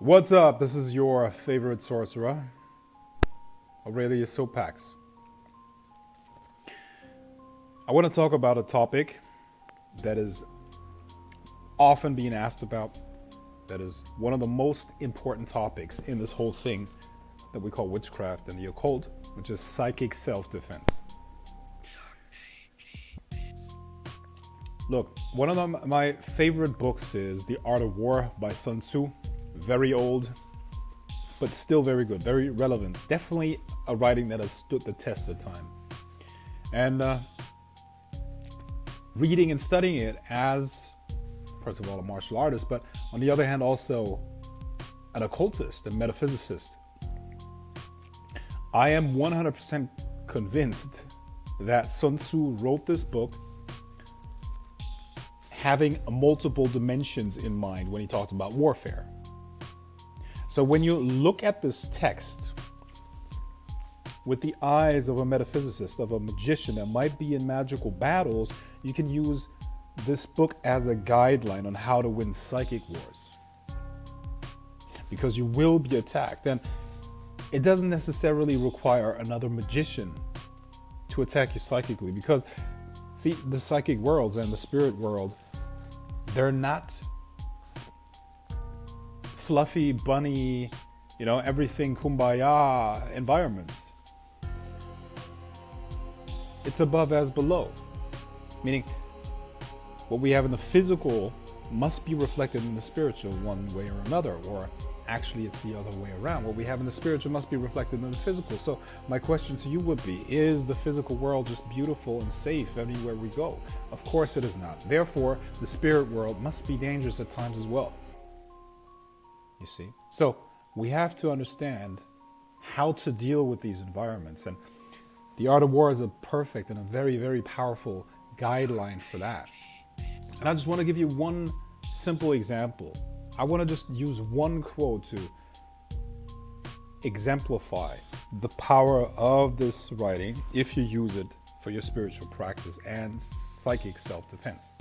What's up? This is your favorite sorcerer, Aurelius Sopax. I want to talk about a topic that is often being asked about, that is one of the most important topics in this whole thing that we call witchcraft and the occult, which is psychic self-defense. Look, one of my favorite books is The Art of War by Sun Tzu. Very old, but still very good, very relevant. Definitely a writing that has stood the test of time. And reading and studying it as, first of all, a martial artist, but on the other hand, also an occultist, a metaphysicist, I am 100% convinced that Sun Tzu wrote this book having multiple dimensions in mind when he talked about warfare. So when you look at this text with the eyes of a metaphysicist, of a magician that might be in magical battles, you can use this book as a guideline on how to win psychic wars. Because you will be attacked. And it doesn't necessarily require another magician to attack you psychically. Because, see, the psychic worlds and the spirit world, they're not fluffy, bunny, everything kumbaya environments. It's above as below. Meaning, what we have in the physical must be reflected in the spiritual one way or another, or actually it's the other way around. What we have in the spiritual must be reflected in the physical. So my question to you would be, is the physical world just beautiful and safe everywhere we go? Of course it is not. Therefore, the spirit world must be dangerous at times as well. You see? So we have to understand how to deal with these environments. And The Art of War is a perfect and a very, very powerful guideline for that. And I just want to give you one simple example. I want to just use one quote to exemplify the power of this writing if you use it for your spiritual practice and psychic self-defense.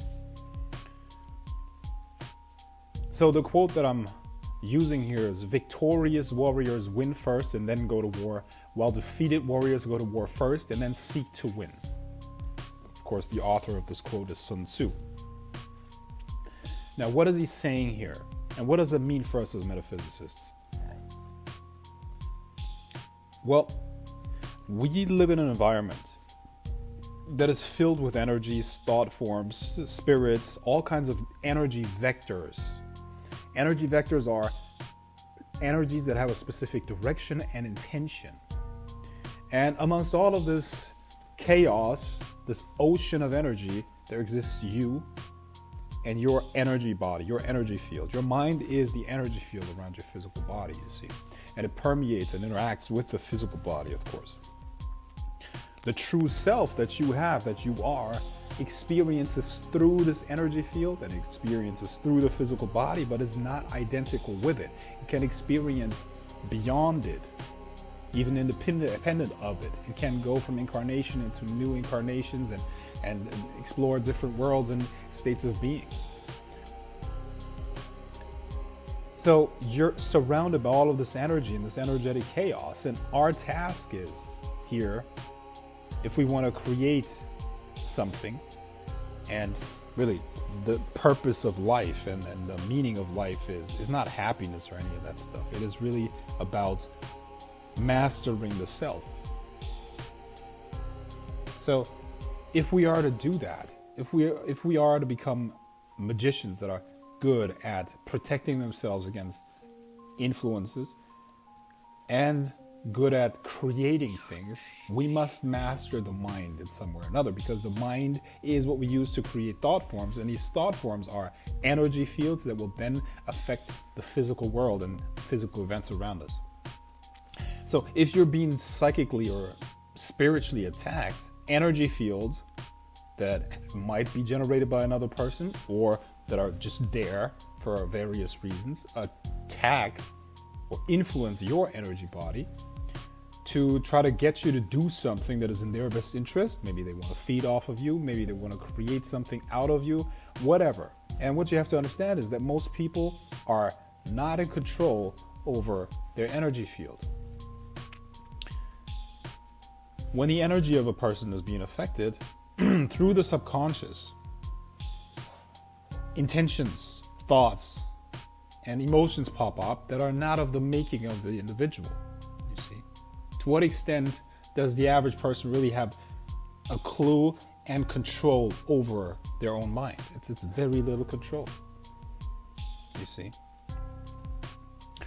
So the quote that I'm using here is, victorious warriors win first and then go to war, while defeated warriors go to war first and then seek to win. Of course, the author of this quote is Sun Tzu. Now, what is he saying here? And what does it mean for us as metaphysicists? Well, we live in an environment that is filled with energies, thought forms, spirits, all kinds of energy vectors. Energy vectors are energies that have a specific direction and intention. And amongst all of this chaos, this ocean of energy, there exists you and your energy body, your energy field. Your mind is the energy field around your physical body, you see. And it permeates and interacts with the physical body, of course. The true self that you have, that you are, experiences through this energy field and experiences through the physical body, but is not identical with it. It can experience beyond it, even independent of it. It can go from incarnation into new incarnations and explore different worlds and states of being. So you're surrounded by all of this energy and this energetic chaos, and our task is here, if we want to create something, and really the purpose of life and the meaning of life is not happiness or any of that stuff. It is really about mastering the self. So if we are to do that, if we are to become magicians that are good at protecting themselves against influences and good at creating things, we must master the mind in some way or another, because the mind is what we use to create thought forms, and these thought forms are energy fields that will then affect the physical world and physical events around us. So if you're being psychically or spiritually attacked, energy fields that might be generated by another person or that are just there for various reasons attack or influence your energy body to try to get you to do something that is in their best interest. Maybe they want to feed off of you. Maybe they want to create something out of you, whatever. And what you have to understand is that most people are not in control over their energy field. When the energy of a person is being affected through the subconscious, intentions, thoughts, and emotions pop up that are not of the making of the individual, you see. To what extent does the average person really have a clue and control over their own mind? It's very little control, you see.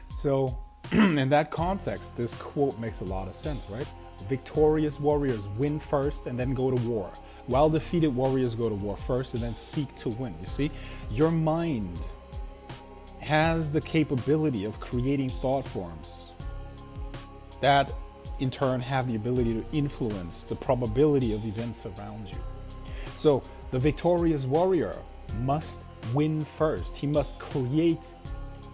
So in that context, this quote makes a lot of sense, right? Victorious warriors win first and then go to war, while defeated warriors go to war first and then seek to win. You see, your mind has the capability of creating thought forms that in turn have the ability to influence the probability of events around you. So the victorious warrior must win first. He must create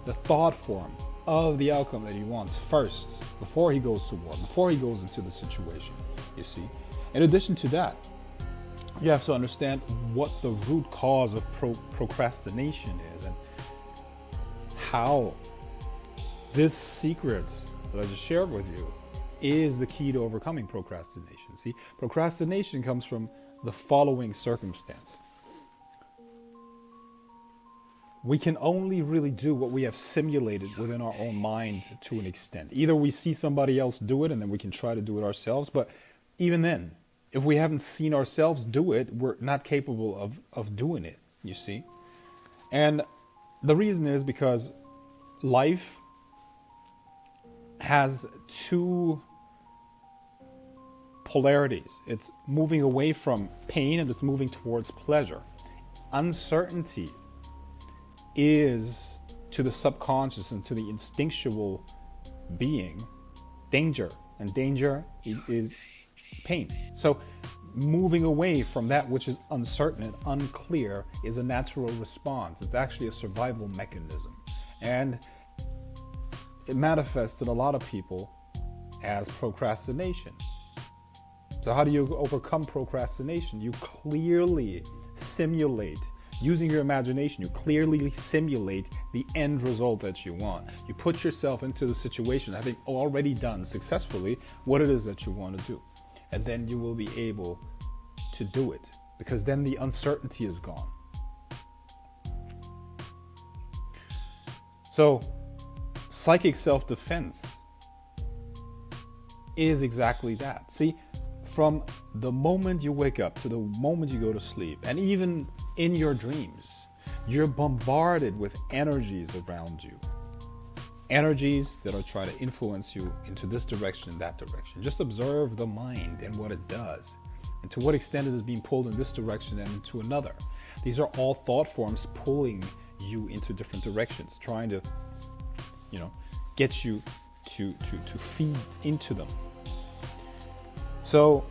the thought form of the outcome that he wants first, before he goes to war, before he goes into the situation, you see. In addition to that, you have to understand what the root cause of procrastination is and how this secret that I just shared with you is the key to overcoming procrastination. See, procrastination comes from the following circumstance. We can only really do what we have simulated within our own mind to an extent. Either we see somebody else do it and then we can try to do it ourselves, but even then, if we haven't seen ourselves do it, we're not capable of doing it, you see. And the reason is because life has two polarities. It's moving away from pain and it's moving towards pleasure. Uncertainty is, to the subconscious and to the instinctual being, danger, and danger is pain. So moving away from that which is uncertain and unclear is a natural response. It's actually a survival mechanism, and it manifests in a lot of people as procrastination. So how do you overcome procrastination? You clearly simulate, using your imagination, you clearly simulate the end result that you want. You put yourself into the situation, having already done successfully what it is that you want to do. And then you will be able to do it, because then the uncertainty is gone. So, psychic self-defense is exactly that. See, from the moment you wake up to the moment you go to sleep, and even in your dreams, you're bombarded with energies around you. Energies that are trying to influence you into this direction, that direction. Just observe the mind and what it does, and to what extent it is being pulled in this direction and into another. These are all thought forms pulling you into different directions, trying to, get you to feed into them. So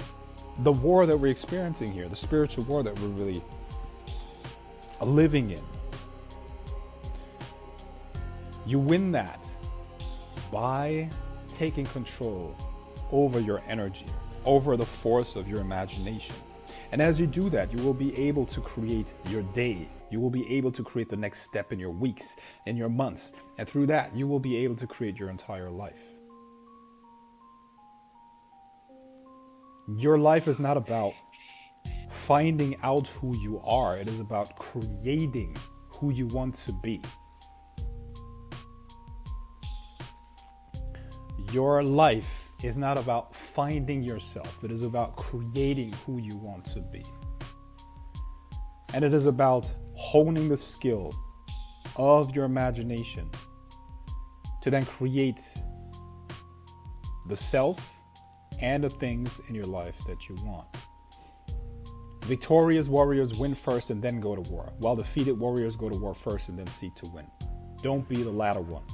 the war that we're experiencing here, the spiritual war that we're really living in, you win that by taking control over your energy, over the force of your imagination. And as you do that, you will be able to create your day. You will be able to create the next step in your weeks, in your months. And through that, you will be able to create your entire life. Your life is not about finding out who you are. It is about creating who you want to be. Your life is not about finding yourself. It is about creating who you want to be. And it is about honing the skill of your imagination to then create the self and the things in your life that you want. Victorious warriors win first and then go to war, while defeated warriors go to war first and then seek to win. Don't be the latter one.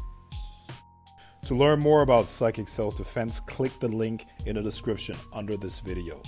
To learn more about psychic self-defense, click the link in the description under this video.